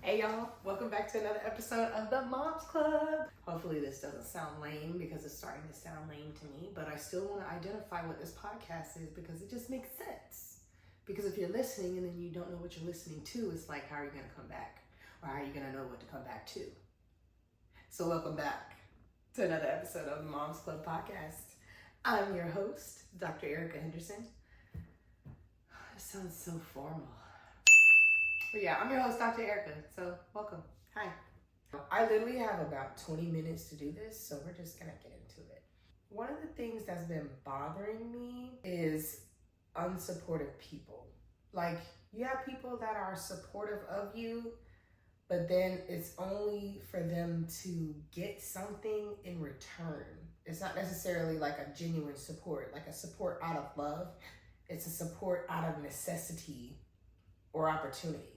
Hey y'all, welcome back to another episode of the Moms Club. Hopefully this doesn't sound lame because it's starting to sound lame to me, but I still want to identify what this podcast is because it just makes sense. Because if you're listening and then you don't know what you're listening to, it's like, how are you going to come back? Or how are you going to know what to come back to? So welcome back to another episode of the Moms Club podcast. I'm your host, Dr. Erica Henderson. It sounds so formal. But yeah, I'm your host, Dr. Erica, so welcome. Hi. I literally have about 20 minutes to do this, so we're just gonna get into it. One of the things that's been bothering me is unsupportive people. Like, you have people that are supportive of you, but then it's only for them to get something in return. It's not necessarily like a genuine support, like a support out of love. It's a support out of necessity or opportunity.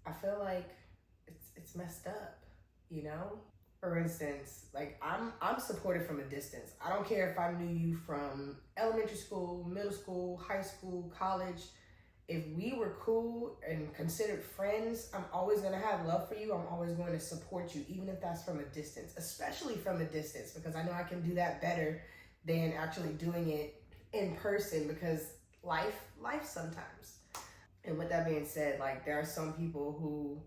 I feel like it's messed up, you know? For instance, like I'm supported from a distance. I don't care if I knew you from elementary school, middle school, high school, college. If we were cool and considered friends, I'm always gonna have love for you. I'm always going to support you, even if that's from a distance, especially from a distance, because I know I can do that better than actually doing it in person because life sometimes. And with that being said, like, there are some people who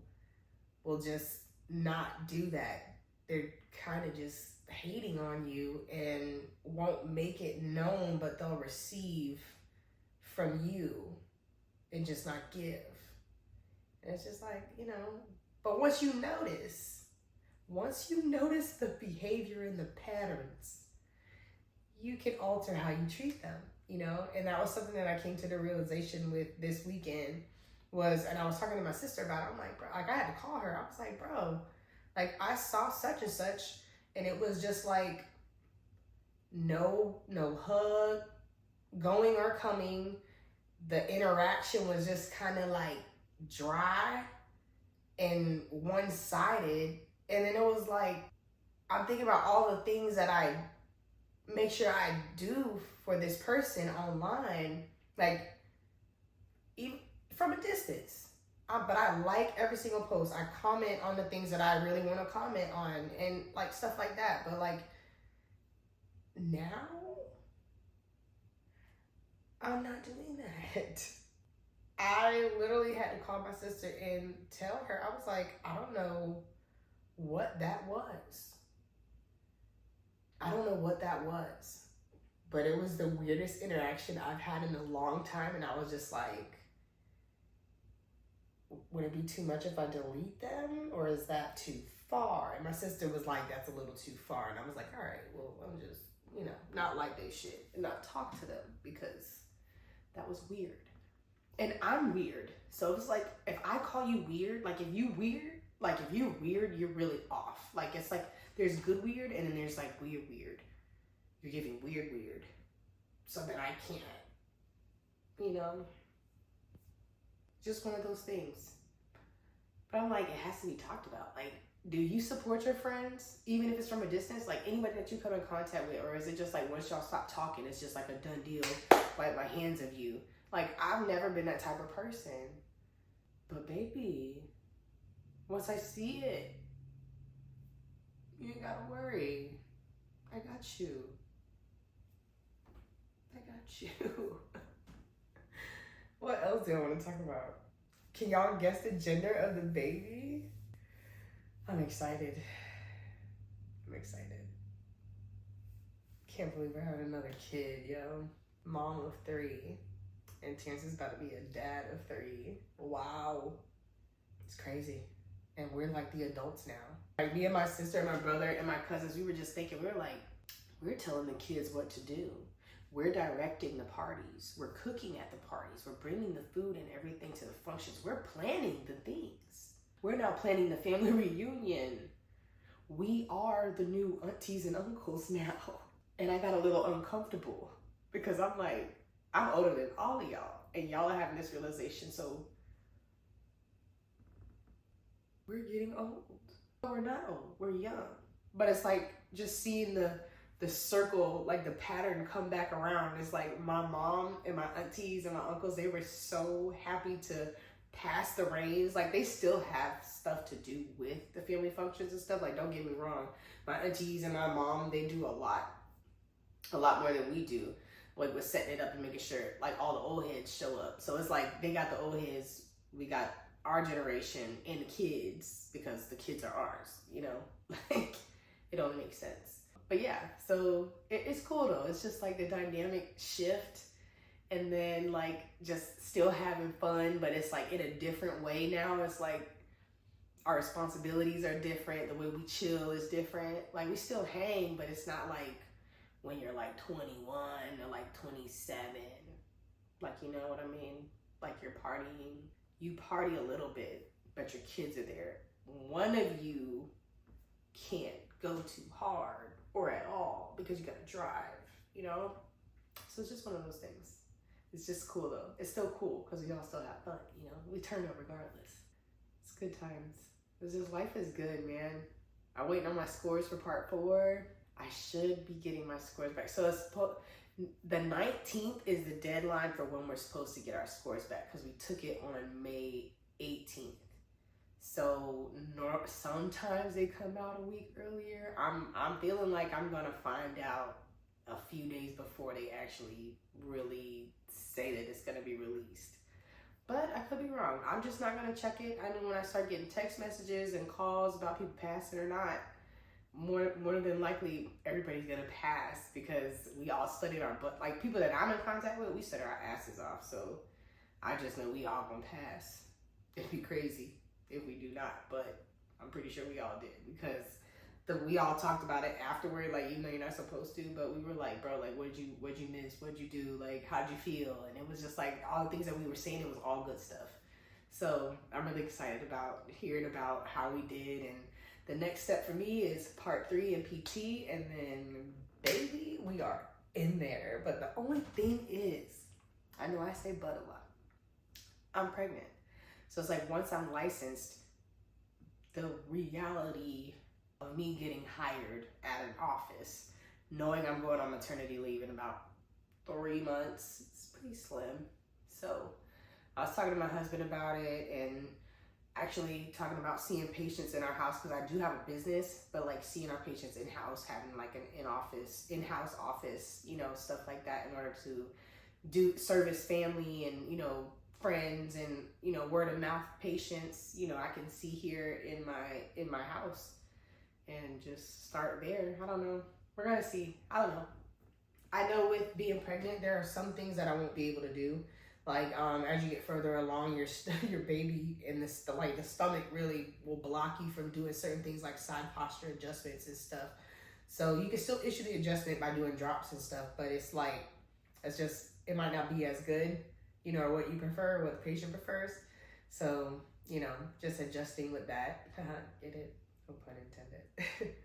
will just not do that. They're kind of just hating on you and won't make it known, but they'll receive from you and just not give. And it's just like, you know, but once you notice the behavior and the patterns, you can alter how you treat them. You know, and that was something that I came to the realization with this weekend and I was talking to my sister about it. I'm like, bro, like I had to call her. I was like, bro, like I saw such and such and it was just like no hug, going or coming. The interaction was just kind of like dry and one-sided. And then it was like, I'm thinking about all the things that I make sure I do for this person online, like even from a distance. But I like every single post. I comment on the things that I really want to comment on and like stuff like that. But like now, I'm not doing that. I literally had to call my sister and tell her, I was like, I don't know what that was. I don't know what that was. But it was the weirdest interaction I've had in a long time. And I was just like, would it be too much if I delete them? Or is that too far? And my sister was like, that's a little too far. And I was like, all right, well, I'm just, you know, not like this shit and not talk to them because that was weird. And I'm weird. So it's like, if I call you weird, like if you're weird, you're really off. Like, it's like, there's good weird and then there's like weird. You're giving weird. Something I can't, you know, just one of those things. But I'm like, it has to be talked about. Like, do you support your friends, even if it's from a distance? Like, anybody that you come in contact with, or is it just like, once y'all stop talking, it's just like a done deal, wipe my hands of you? Like, I've never been that type of person. But baby, once I see it, you ain't gotta worry. I got you. What else do I want to talk about? Can y'all guess the gender of the baby? I'm excited. Can't believe we're having another kid, yo. Mom of 3. And Terrence is about to be a dad of 3. Wow. It's crazy. And we're like the adults now. Like, me and my sister and my brother and my cousins, we were just thinking, we're telling the kids what to do. We're directing the parties. We're cooking at the parties. We're bringing the food and everything to the functions. We're planning the things. We're now planning the family reunion. We are the new aunties and uncles now. And I got a little uncomfortable because I'm like, I'm older than all of y'all. And y'all are having this realization. So we're getting old. We're not old. We're young. But it's like just seeing the circle, like the pattern come back around. It's like my mom and my aunties and my uncles, they were so happy to pass the reins. Like, they still have stuff to do with the family functions and stuff. Like, don't get me wrong. My aunties and my mom, they do a lot more than we do. Like, with setting it up and making sure, like, all the old heads show up. So it's like, they got the old heads, we got our generation and the kids, because the kids are ours, you know? Like, it don't make sense. But yeah, so it's cool though. It's just like the dynamic shift, and then like just still having fun, but it's like in a different way now. It's like our responsibilities are different. The way we chill is different. Like, we still hang, but it's not like when you're like 21 or like 27. Like, you know what I mean? Like, you're partying. You party a little bit, but your kids are there. One of you can't go too hard or at all because you gotta drive, you know? So it's just one of those things. It's just cool though. It's still cool because we all still have fun, you know? We turn up regardless. It's good times. It's just, life is good, man. I'm waiting on my scores for part 4. I should be getting my scores back. So it's the 19th is the deadline for when we're supposed to get our scores back, because we took it on May 18th. So sometimes they come out a week earlier. I'm feeling like I'm gonna find out a few days before they actually really say that it's gonna be released. But I could be wrong. I'm just not gonna check it. I know when I start getting text messages and calls about people passing or not, more than likely everybody's gonna pass, because we all studied our butt. Like, people that I'm in contact with, we studied our asses off. So I just know we all gonna pass. It'd be crazy if we do not, but I'm pretty sure we all did, because we all talked about it afterward. Like, you know, you're not supposed to, but we were like, bro, like, what'd you miss? What'd you do? Like, how'd you feel? And it was just like all the things that we were saying. It was all good stuff. So I'm really excited about hearing about how we did. And the next step for me is part 3 in PT, and then baby, we are in there. But the only thing is, I know I say but a lot, I'm pregnant. So it's like, once I'm licensed, the reality of me getting hired at an office, knowing I'm going on maternity leave in about 3 months, it's pretty slim. So I was talking to my husband about it, and actually talking about seeing patients in our house, because I do have a business, but like seeing our patients in-house, having like an in-house office, you know, stuff like that, in order to do service family and, you know, friends and, you know, word of mouth patients, you know, I can see here in my house, and just start there. I don't know. We're gonna see. I don't know. I know with being pregnant, there are some things that I won't be able to do. Like, as you get further along, your baby and the stomach really will block you from doing certain things like side posture adjustments and stuff. So you can still issue the adjustment by doing drops and stuff, but it's like, it might not be as good, you know, or what you prefer, what the patient prefers. So, you know, just adjusting with that. Get it? No pun intended.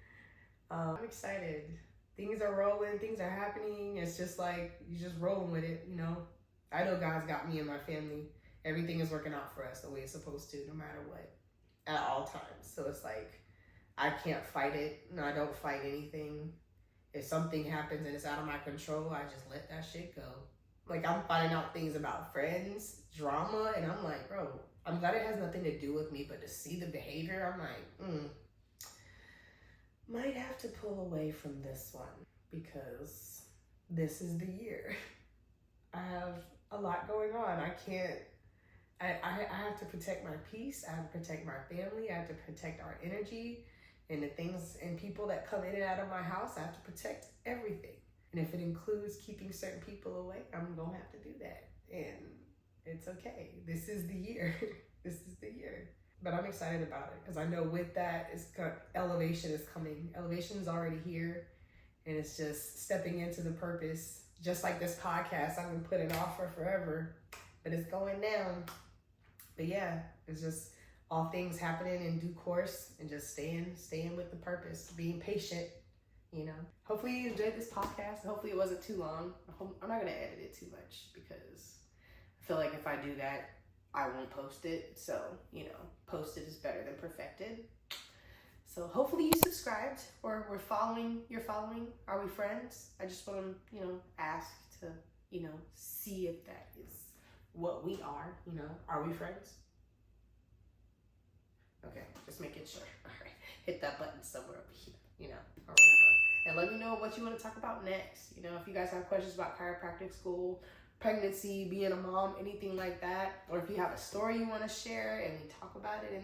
I'm excited. Things are rolling, things are happening. It's just like, you're just rolling with it, you know. I know God's got me and my family. Everything is working out for us the way it's supposed to, no matter what, at all times. So it's like, I can't fight it. No, I don't fight anything. If something happens and it's out of my control, I just let that shit go. Like, I'm finding out things about friends, drama, and I'm like, bro, I'm glad it has nothing to do with me, but to see the behavior, I'm like, might have to pull away from this one, because this is the year. I have a lot going on. I have to protect my peace. I have to protect my family. I have to protect our energy and the things and people that come in and out of my house. I have to protect everything. And if it includes keeping certain people away, I'm going to have to do that. And it's okay. This is the year. This is the year. But I'm excited about it, because I know with that, elevation is coming. Elevation is already here, and it's just stepping into the purpose. Just like this podcast, I've been putting off for forever, but it's going down. But yeah, it's just all things happening in due course, and just staying with the purpose, being patient, you know. Hopefully you enjoyed this podcast. Hopefully it wasn't too long. I'm not going to edit it too much, because I feel like if I do that, I won't post it. So, you know, posted is better than perfected. So hopefully you subscribed, or you're following. Are we friends? I just want to, you know, ask to, you know, see if that is what we are, you know. Are we friends? Okay, just making sure. All right, hit that button somewhere over here, you know, or whatever. And let me know what you want to talk about next. You know, if you guys have questions about chiropractic school, pregnancy, being a mom, anything like that, or if you have a story you want to share and we talk about it in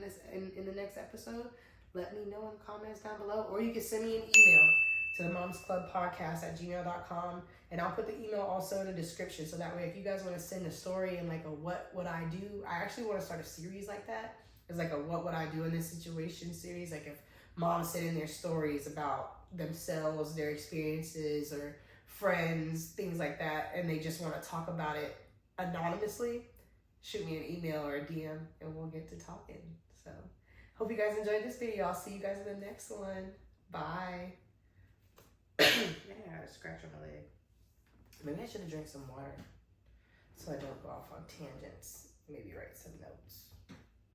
the next episode, let me know in the comments down below. Or you can send me an email to the momsclubpodcast@gmail.com, and I'll put the email also in the description, so that way if you guys want to send a story and like a what would I do, I actually want to start a series like that. It's like a what would I do in this situation series. Like if moms send in their stories about themselves, their experiences, or friends, things like that, and they just want to talk about it anonymously, shoot me an email or a DM and we'll get to talking. So hope you guys enjoyed this video. I'll see you guys in the next one. Bye. Man, I got a scratch on my leg. Maybe I should have drank some water so I don't go off on tangents. Maybe write some notes.